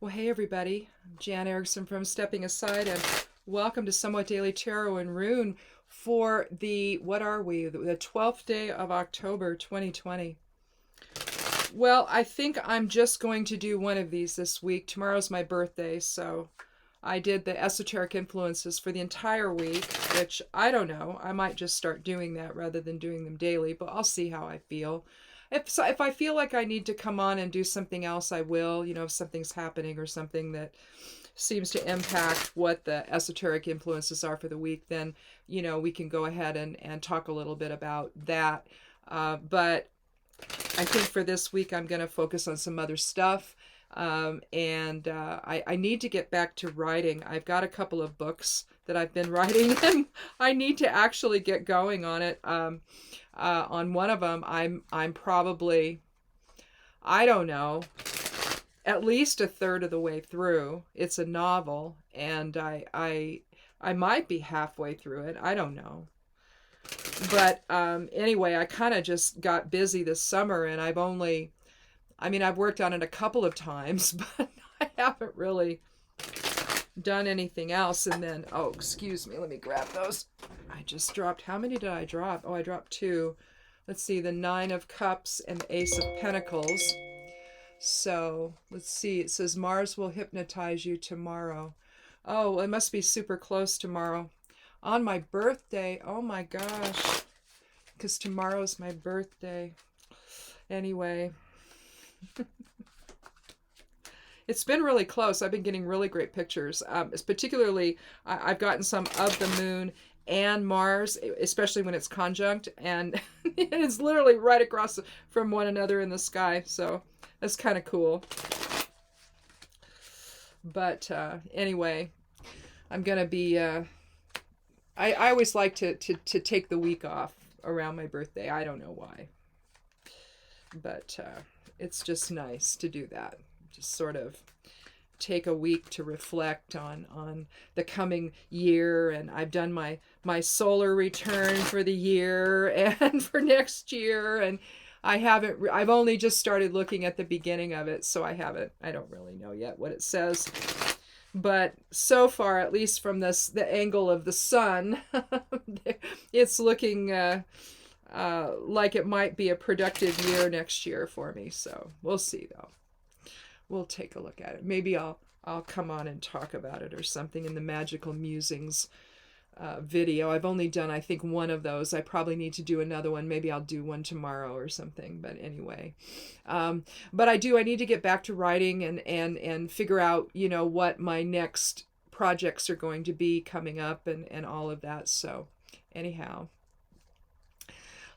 Well, hey everybody, I'm Jan Erickson from Stepping Aside, and welcome to Somewhat Daily Tarot and Rune for what are we, the 12th day of October 2020. Well, I think I'm just going to do one of these this week. Tomorrow's my birthday, so I did the esoteric influences for the entire week, which I don't know. I might just start doing that rather than doing them daily, but I'll see how I feel. If I feel like I need to come on and do something else, I will. If something's happening or something that seems to impact what the esoteric influences are for the week, then, we can go ahead and talk a little bit about that. But I think for this week, I'm going to focus on some other stuff. I need to get back to writing. I've got a couple of books that I've been writing, and I need to actually get going on it. On one of them, I'm probably, I don't know, at least a third of the way through. It's a novel, and I might be halfway through it. I don't know. But anyway, I kind of just got busy this summer, and I've worked on it a couple of times, but I haven't really done anything else. And then, oh, excuse me, let me grab those. I just dropped, how many did I drop? Oh, I dropped two. Let's see, the Nine of Cups and the Ace of Pentacles. So let's see, it says Mars will hypnotize you tomorrow. Oh, it must be super close tomorrow. On my birthday, oh my gosh, because tomorrow's my birthday. Anyway, it's been really close. I've been getting really great pictures. Particularly, I've gotten some of the moon and Mars, especially when it's conjunct, and it's literally right across from one another in the sky. So that's kind of cool. But anyway, I'm going to be... I always like to take the week off around my birthday. I don't know why. But it's just nice to do that. Just sort of take a week to reflect on the coming year. And I've done my solar return for the year and for next year. And I've only just started looking at the beginning of it. So I don't really know yet what it says. But so far, at least from the angle of the sun, it's looking like it might be a productive year next year for me. So we'll see, though. We'll take a look at it. Maybe I'll come on and talk about it or something in the Magical Musings video. I've only done, I think, one of those. I probably need to do another one. Maybe I'll do one tomorrow or something. But anyway, but I need to get back to writing and figure out, what my next projects are going to be coming up and all of that. So anyhow,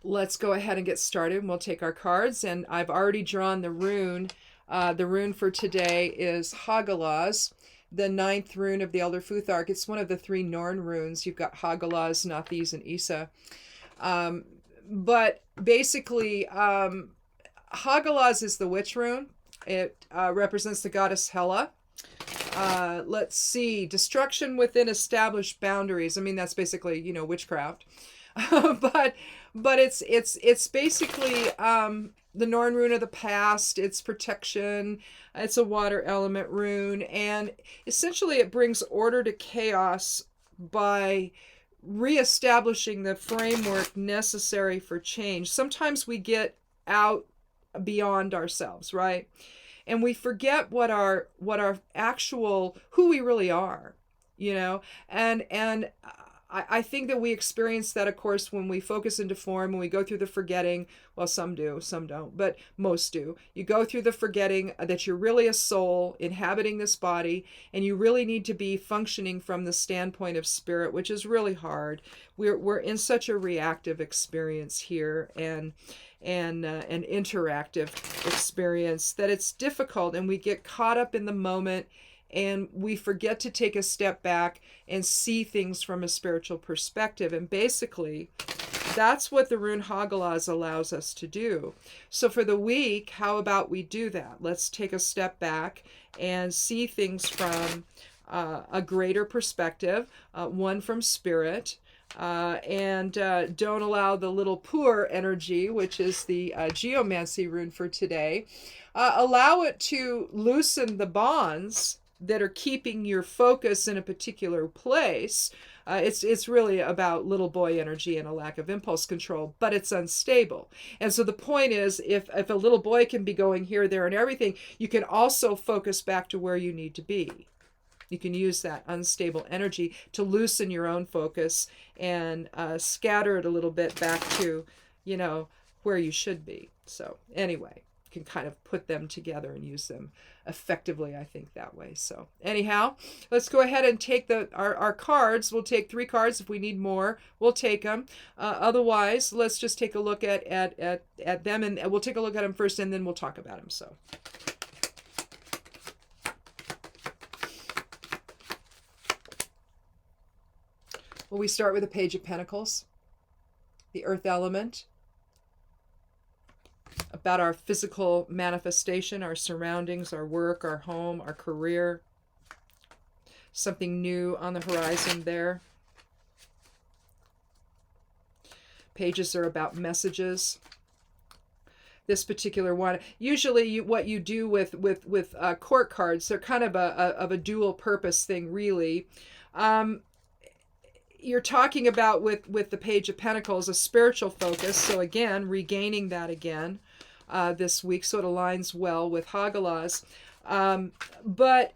let's go ahead and get started, and we'll take our cards. And I've already drawn the rune. The rune for today is Hagalaz, the 9th rune of the Elder Futhark. It's one of the 3 Norn runes. You've got Hagalaz, Nathiz, and Isa. But basically, Hagalaz is the witch rune. It represents the goddess Hela. Let's see, destruction within established boundaries. I mean, that's basically, witchcraft. but it's basically the Norn rune of the past. It's protection. It's a water element rune, and essentially it brings order to chaos by reestablishing the framework necessary for change. Sometimes we get out beyond ourselves, right? And we forget what our actual, who we really are, and I think that we experience that, of course, when we focus into form, when we go through the forgetting. Well, some do, some don't, but most do. You go through the forgetting that you're really a soul inhabiting this body, and you really need to be functioning from the standpoint of spirit, which is really hard. We're in such a reactive experience here, and an interactive experience, that it's difficult, and we get caught up in the moment, and we forget to take a step back and see things from a spiritual perspective. And basically, that's what the rune Hagalaz allows us to do. So for the week, how about we do that? Let's take a step back and see things from a greater perspective, one from spirit, And don't allow the little poor energy, which is the geomancy rune for today, allow it to loosen the bonds that are keeping your focus in a particular place. It's really about little boy energy and a lack of impulse control, but it's unstable. And so the point is, if a little boy can be going here, there, and everything, you can also focus back to where you need to be. You can use that unstable energy to loosen your own focus and scatter it a little bit back to, where you should be. So anyway, you can kind of put them together and use them effectively, I think, that way. So anyhow, let's go ahead and take our cards. We'll take 3 cards. If we need more, we'll take them. Otherwise, let's just take a look at them, and we'll take a look at them first, and then we'll talk about them. So. Well, we start with the Page of Pentacles, the Earth element, about our physical manifestation, our surroundings, our work, our home, our career. Something new on the horizon there. Pages are about messages. This particular one, usually what you do with court cards, they're kind of a dual purpose thing, really. You're talking about with the Page of Pentacles, a spiritual focus. So again, regaining that again this week. So it aligns well with Hagalaz. But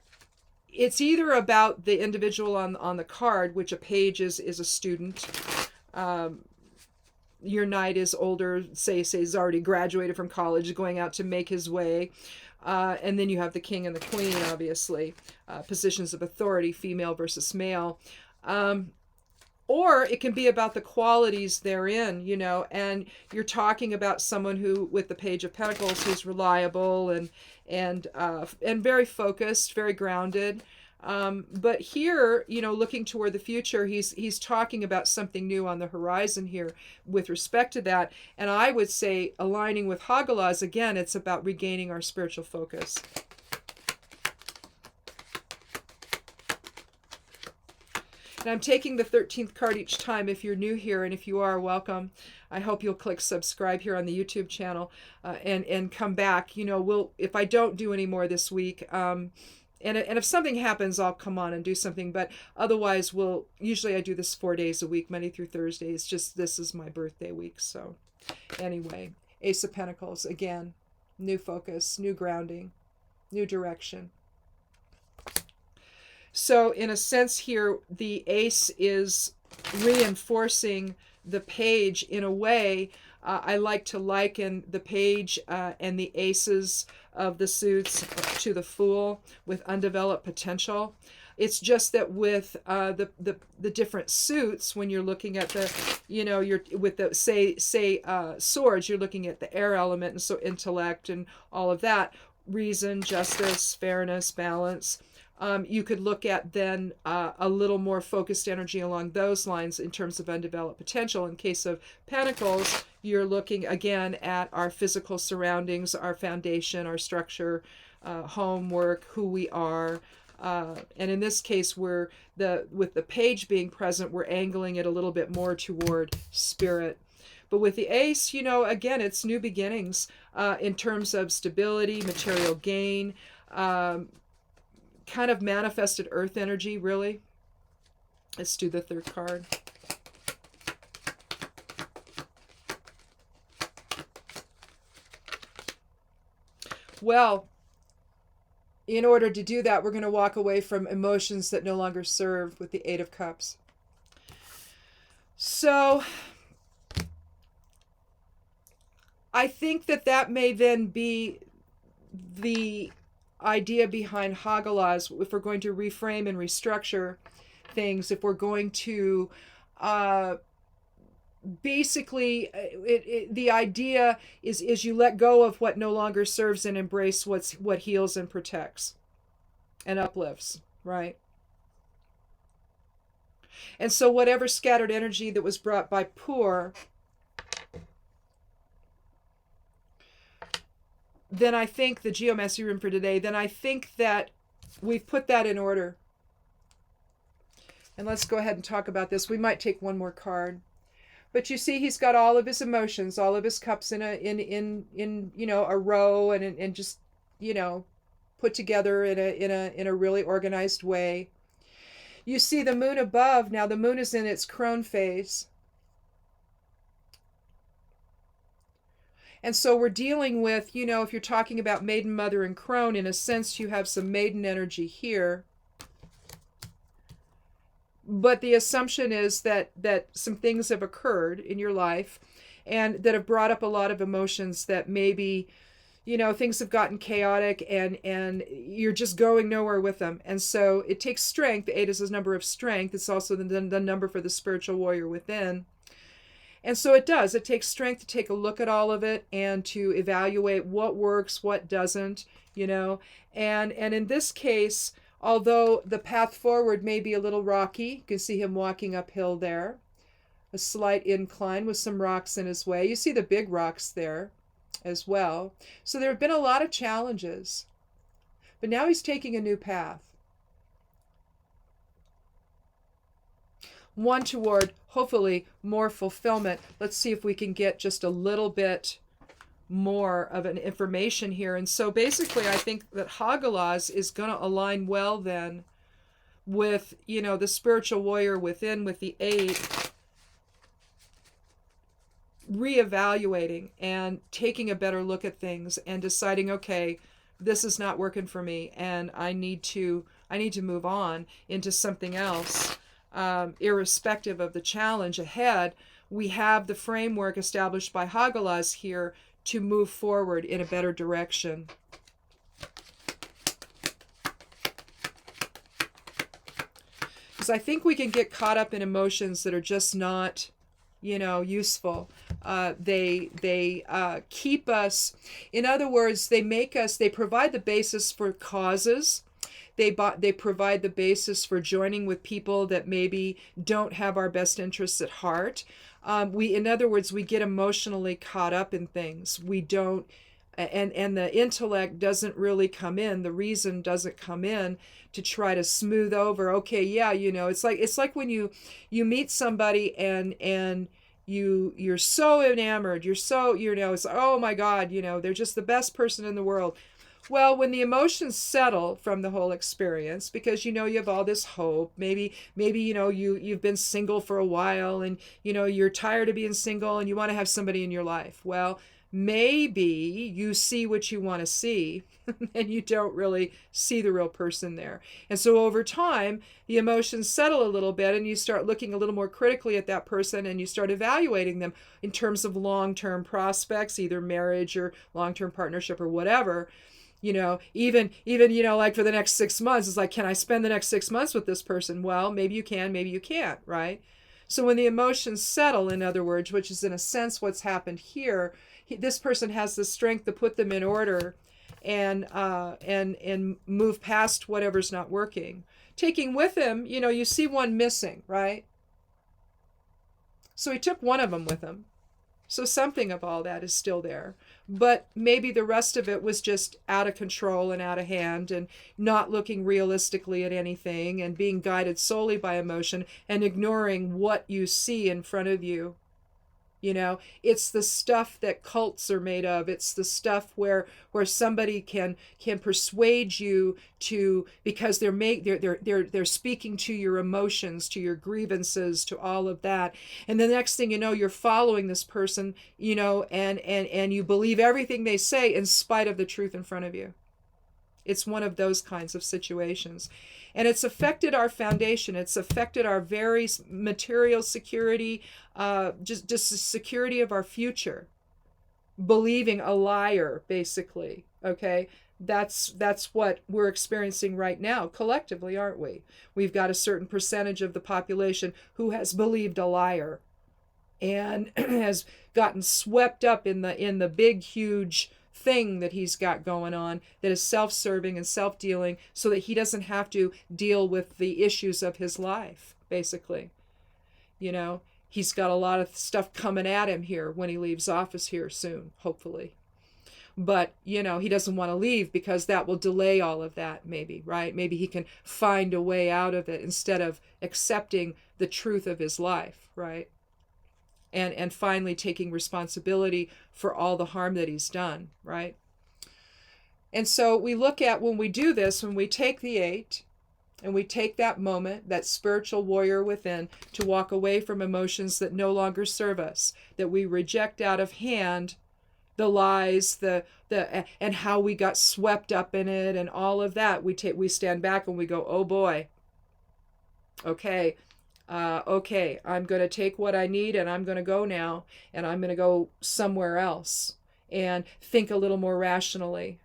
it's either about the individual on the card, which a page is a student. Your knight is older, say he's already graduated from college, going out to make his way. And then you have the king and the queen, obviously. Positions of authority, female versus male. Or it can be about the qualities therein, and you're talking about someone who, with the Page of Pentacles, who's reliable and very focused, very grounded. But here, looking toward the future, he's talking about something new on the horizon here with respect to that. And I would say, aligning with Hagalaz, again, it's about regaining our spiritual focus. And I'm taking the 13th card each time if you're new here, and if you are, welcome. I hope you'll click subscribe here on the YouTube channel and come back. If I don't do any more this week, and if something happens, I'll come on and do something. But otherwise, usually I do this 4 days a week, Monday through Thursday. It's just this is my birthday week. So anyway, Ace of Pentacles, again, new focus, new grounding, new direction. So in a sense here, the ace is reinforcing the page in a way. I like to liken the page and the aces of the suits to the Fool with undeveloped potential. It's just that with the different suits, when you're looking at you're with the say swords, you're looking at the air element, and so intellect and all of that, reason, justice, fairness, balance. You could look at then a little more focused energy along those lines in terms of undeveloped potential. In case of Pentacles, you're looking again at our physical surroundings, our foundation, our structure, homework, who we are. And in this case, with the page being present, we're angling it a little bit more toward spirit. But with the ace, again, it's new beginnings in terms of stability, material gain, kind of manifested earth energy, really. Let's do the 3rd card. Well, in order to do that, we're going to walk away from emotions that no longer serve with the 8 of Cups. So I think that may then be the idea behind Hagalaz, if we're going to reframe and restructure things, if we're going to basically the idea is you let go of what no longer serves and embrace what heals and protects and uplifts, right? And so whatever scattered energy that was brought by poor, then I think the geomancy room for today, then I think that we've put that in order. And let's go ahead and talk about this. We might take one more card. But you see, he's got all of his emotions, all of his cups in a row and just, put together in a really organized way. You see the moon above. Now the moon is in its crone phase. And so we're dealing with, if you're talking about maiden, mother, and crone, in a sense, you have some maiden energy here. But the assumption is that some things have occurred in your life and that have brought up a lot of emotions that maybe, things have gotten chaotic and you're just going nowhere with them. And so it takes strength. 8 is a number of strength. It's also the number for the spiritual warrior within. And so it does. It takes strength to take a look at all of it and to evaluate what works, what doesn't, And in this case, although the path forward may be a little rocky, you can see him walking uphill there. A slight incline with some rocks in his way. You see the big rocks there as well. So there have been a lot of challenges. But now he's taking a new path. One toward, hopefully, more fulfillment. Let's see if we can get just a little bit more of an information here. And so basically, I think that Hagalaz is going to align well then with, the spiritual warrior within, with the 8, reevaluating and taking a better look at things and deciding, okay, this is not working for me and I need to move on into something else. Irrespective of the challenge ahead, we have the framework established by Hagalaz here to move forward in a better direction. Because I think we can get caught up in emotions that are just not, useful. They keep us, in other words, they provide the basis for causes. They provide the basis for joining with people that maybe don't have our best interests at heart. In other words, we get emotionally caught up in things. We don't, and the intellect doesn't really come in. The reason doesn't come in to try to smooth over. Okay, yeah, it's like when you meet somebody and you're so enamored. You're so, it's like, oh my God, they're just the best person in the world. Well, when the emotions settle from the whole experience, because you have all this hope, maybe you've been single for a while and you're tired of being single and you want to have somebody in your life. Well, maybe you see what you want to see and you don't really see the real person there. And so over time, the emotions settle a little bit and you start looking a little more critically at that person and you start evaluating them in terms of long-term prospects, either marriage or long-term partnership or whatever. Even like for the next 6 months, it's like, can I spend the next 6 months with this person? Well, maybe you can, maybe you can't, right? So when the emotions settle, in other words, which is in a sense what's happened here, this person has the strength to put them in order and move past whatever's not working. Taking with him, you see one missing, right? So he took one of them with him. So something of all that is still there. But maybe the rest of it was just out of control and out of hand and not looking realistically at anything and being guided solely by emotion and ignoring what you see in front of you. It's the stuff that cults are made of. It's the stuff where somebody can persuade you to, because they're speaking to your emotions, to your grievances, to all of that. And the next thing you know, you're following this person, and you believe everything they say in spite of the truth in front of you. It's one of those kinds of situations. And it's affected our foundation. It's affected our very material security, just the security of our future. Believing a liar, basically. Okay? That's what we're experiencing right now, collectively, aren't we? We've got a certain percentage of the population who has believed a liar and has gotten swept up in the big, huge thing that he's got going on that is self-serving and self-dealing, so that he doesn't have to deal with the issues of his life, basically. He's got a lot of stuff coming at him here when he leaves office here soon, hopefully. but he doesn't want to leave because that will delay all of that, maybe, right? Maybe he can find a way out of it instead of accepting the truth of his life, right? And finally taking responsibility for all the harm that he's done, right? And so we look at, when we do this, when we take the 8 and we take that moment, that spiritual warrior within, to walk away from emotions that no longer serve us, that we reject out of hand, the lies, the and how we got swept up in it and all of that. We stand back and we go, oh boy, okay, I'm going to take what I need and I'm going to go now, and I'm going to go somewhere else and think a little more rationally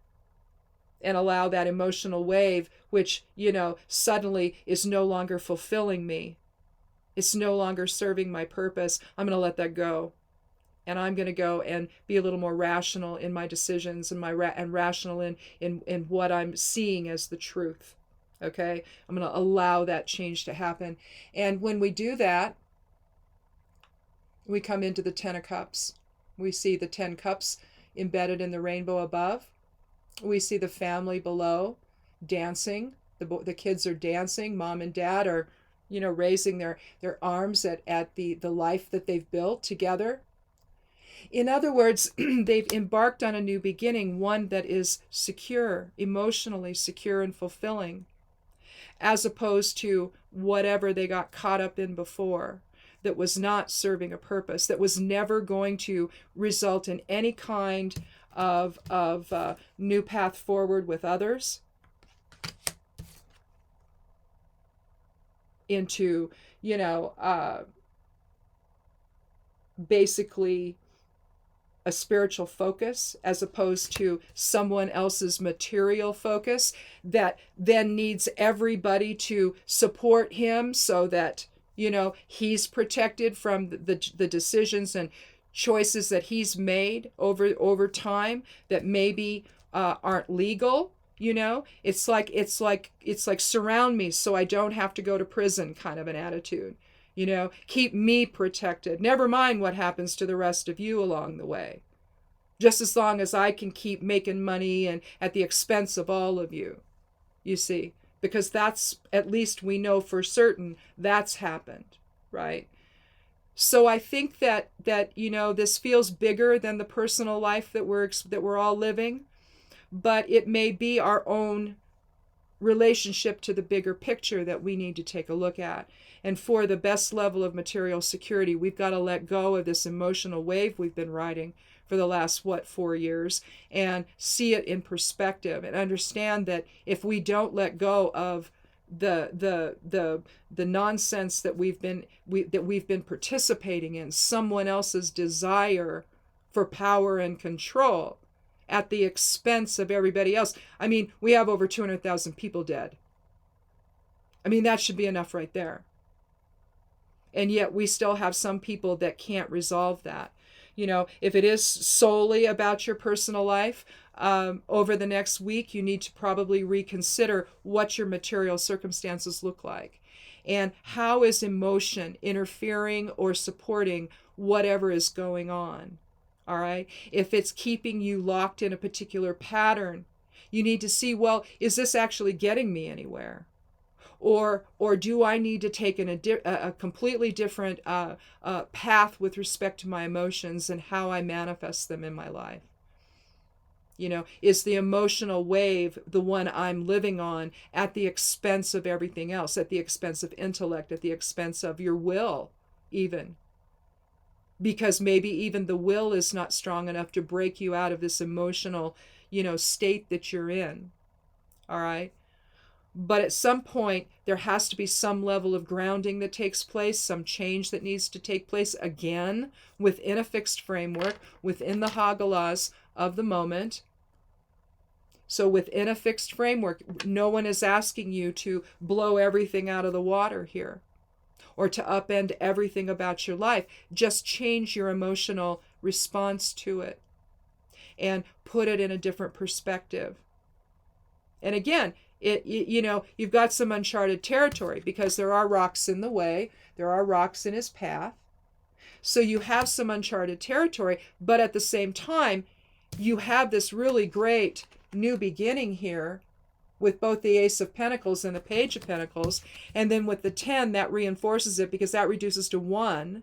and allow that emotional wave, which, suddenly is no longer fulfilling me. It's no longer serving my purpose. I'm going to let that go. And I'm going to go and be a little more rational in my decisions and and rational in what I'm seeing as the truth. Okay? I'm going to allow that change to happen. And when we do that, we come into the 10 of Cups. We see the 10 cups embedded in the rainbow above. We see the family below dancing. The kids are dancing. Mom and dad are, raising their arms at the life that they've built together. In other words, they've embarked on a new beginning, one that is secure, emotionally secure and fulfilling, as opposed to whatever they got caught up in before that was not serving a purpose, that was never going to result in any kind of new path forward with others, into, basically a spiritual focus, as opposed to someone else's material focus that then needs everybody to support him so that, he's protected from the decisions and choices that he's made over time that maybe aren't legal. It's like surround me so I don't have to go to prison kind of an attitude. Keep me protected. Never mind what happens to the rest of you along the way. Just as long as I can keep making money and at the expense of all of you. You see, because that's, at least we know for certain, that's happened, right? So I think that this feels bigger than the personal life that we're all living, but it may be our own relationship to the bigger picture that we need to take a look at. And for the best level of material security, we've got to let go of this emotional wave we've been riding for the last 4 years, and see it in perspective and understand that if we don't let go of the nonsense that we've been participating in, someone else's desire for power and control at the expense of everybody else. I mean, we have over 200,000 people dead. I mean, that should be enough right there. And yet we still have some people that can't resolve that. If it is solely about your personal life, over the next week, you need to probably reconsider what your material circumstances look like. And how is emotion interfering or supporting whatever is going on? All right. If it's keeping you locked in a particular pattern, you need to see, well, is this actually getting me anywhere? Or do I need to take a completely different path with respect to my emotions and how I manifest them in my life? Is the emotional wave the one I'm living on at the expense of everything else, at the expense of intellect, at the expense of your will even? Because maybe even the will is not strong enough to break you out of this emotional, state that you're in. All right? But at some point, there has to be some level of grounding that takes place, some change that needs to take place, again, within a fixed framework, within the Hagalaz of the moment. So within a fixed framework, no one is asking you to blow everything out of the water here or to upend everything about your life. Just change your emotional response to it and put it in a different perspective. And again, you've got some uncharted territory because there are rocks in the way. There are rocks in his path. So you have some uncharted territory, but at the same time, you have this really great new beginning here with both the Ace of Pentacles and the Page of Pentacles. And then with the 10, that reinforces it because that reduces to 1.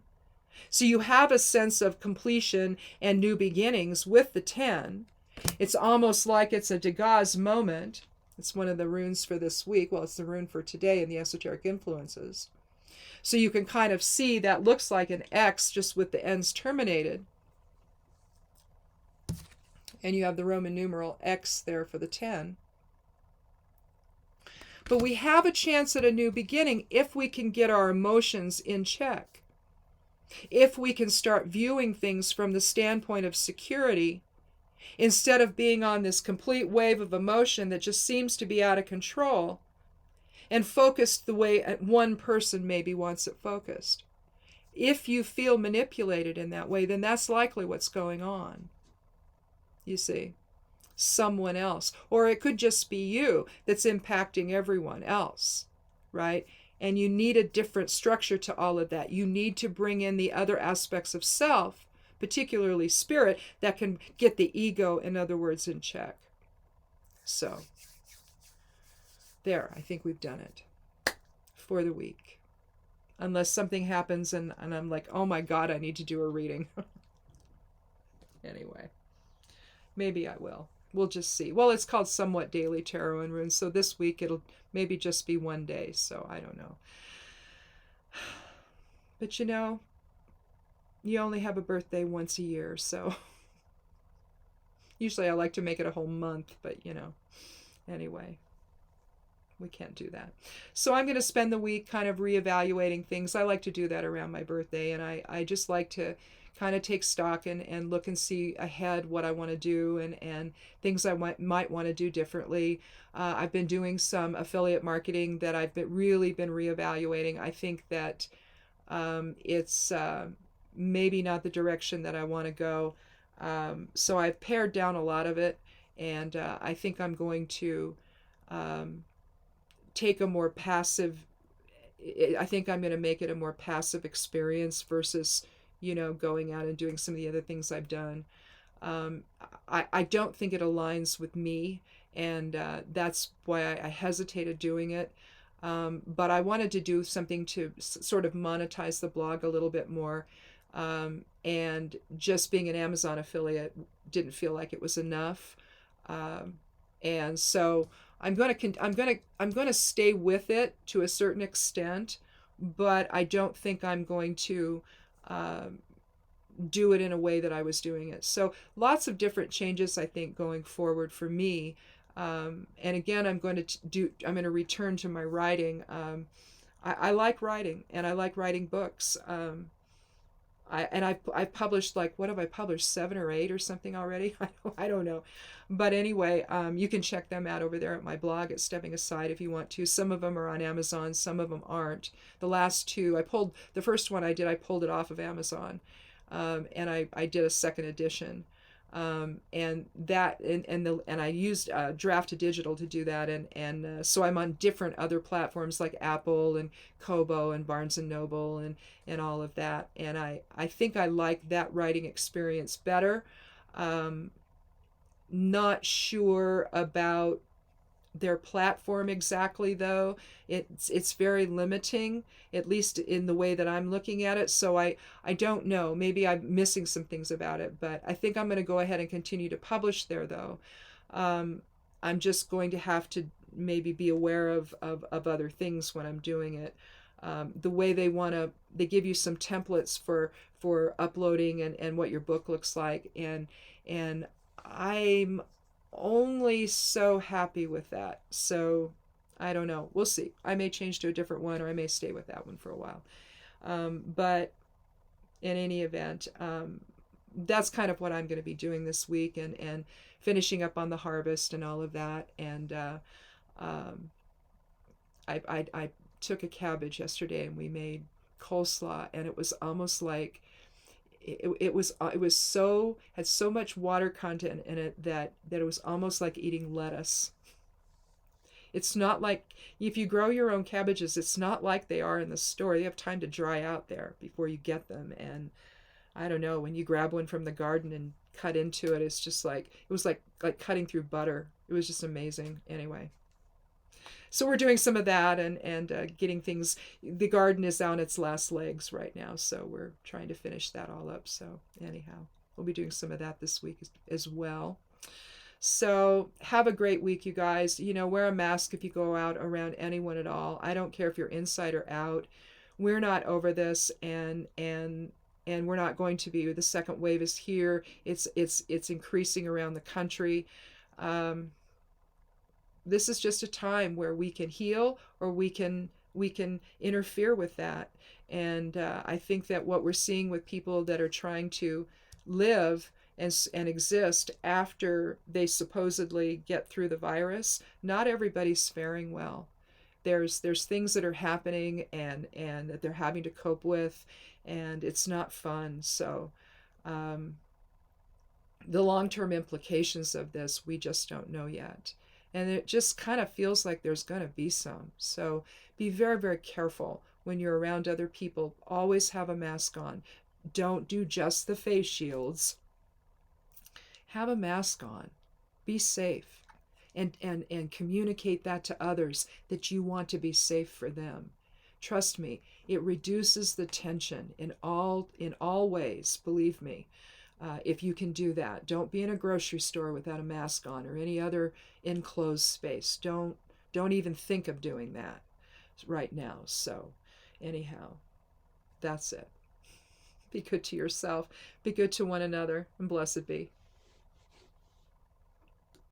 So you have a sense of completion and new beginnings with the 10. It's almost like it's a Hagalaz moment. It's one of the runes for this week. Well, it's the rune for today in the esoteric influences. So you can kind of see that looks like an X just with the ends terminated. And you have the Roman numeral X there for the 10. But we have a chance at a new beginning if we can get our emotions in check. If we can start viewing things from the standpoint of security, instead of being on this complete wave of emotion that just seems to be out of control, and focused the way one person maybe wants it focused. If you feel manipulated in that way, then that's likely what's going on. You see, someone else. Or it could just be you that's impacting everyone else, right? And you need a different structure to all of that. You need to bring in the other aspects of self, particularly spirit, that can get the ego, in other words, in check. So, there, I think we've done it for the week. Unless something happens and I'm like, oh my God, I need to do a reading. Anyway, maybe I will. We'll just see. Well, it's called Somewhat Daily Tarot and Runes, so this week it'll maybe just be one day, so I don't know. But you know, you only have a birthday once a year, so usually I like to make it a whole month, but you know, anyway, we can't do that. So I'm going to spend the week kind of reevaluating things. I like to do that around my birthday, and I just like to kind of take stock and look and see ahead what I want to do and things I might want to do differently. I've been doing some affiliate marketing that I've really been reevaluating. I think that it's maybe not the direction that I want to go. So I've pared down a lot of it, and I think I'm going to take a more passive, I think I'm going to make it a more passive experience versus, you know, going out and doing some of the other things I've done. I don't think it aligns with me, and that's why I hesitated doing it. But I wanted to do something to sort of monetize the blog a little bit more. And just being an Amazon affiliate didn't feel like it was enough. And so I'm going to stay with it to a certain extent, but I don't think I'm going to do it in a way that I was doing it. So lots of different changes, I think, going forward for me. And again, I'm going to return to my writing. I like writing, and I like writing books. I've published, like, what have I published, 7 or 8 or something already? I don't know. But anyway, you can check them out over there at my blog at Stepping Aside if you want to. Some of them are on Amazon, some of them aren't. The last 2, the first one I pulled it off of Amazon. And I did a second edition. And I used Draft to Digital to do that, and so I'm on different other platforms like Apple and Kobo and Barnes and Noble and all of that, and I think I like that writing experience better. Not sure about their platform exactly, though. It's very limiting, at least in the way that I'm looking at it. So I don't know. Maybe I'm missing some things about it, but I think I'm going to go ahead and continue to publish there, though. I'm just going to have to maybe be aware of other things when I'm doing it. The way they give you some templates for uploading and what your book looks like, and I'm only so happy with that. So I don't know. We'll see. I may change to a different one, or I may stay with that one for a while. But in any event, that's kind of what I'm going to be doing this week, and finishing up on the harvest and all of that. And I took a cabbage yesterday, and we made coleslaw, and it was almost like it was had so much water content in it that it was almost like eating lettuce. It's not like, if you grow your own cabbages, it's not like they are in the store. You have time to dry out there before you get them. And I don't know, when you grab one from the garden and cut into it. It's just like, it was like cutting through butter. It was just amazing. Anyway, so we're doing some of that, and getting things. The garden is on its last legs right now, so we're trying to finish that all up. So anyhow, we'll be doing some of that this week as well. So have a great week, you guys. Wear a mask if you go out around anyone at all. I don't care if you're inside or out. We're not over this, and we're not going to be. The second wave is here. It's increasing around the country. This is just a time where we can heal, or we can interfere with that. And I think that what we're seeing with people that are trying to live and exist after they supposedly get through the virus, not everybody's faring well. There's things that are happening, and that they're having to cope with, and it's not fun. So the long-term implications of this, we just don't know yet. And it just kind of feels like there's going to be some. So be very, very careful when you're around other people. Always have a mask on. Don't do just the face shields. Have a mask on. Be safe. And communicate that to others, that you want to be safe for them. Trust me, it reduces the tension in all ways, believe me. If you can do that. Don't be in a grocery store without a mask on, or any other enclosed space. Don't even think of doing that right now. So anyhow, that's it. Be good to yourself. Be good to one another, and blessed be.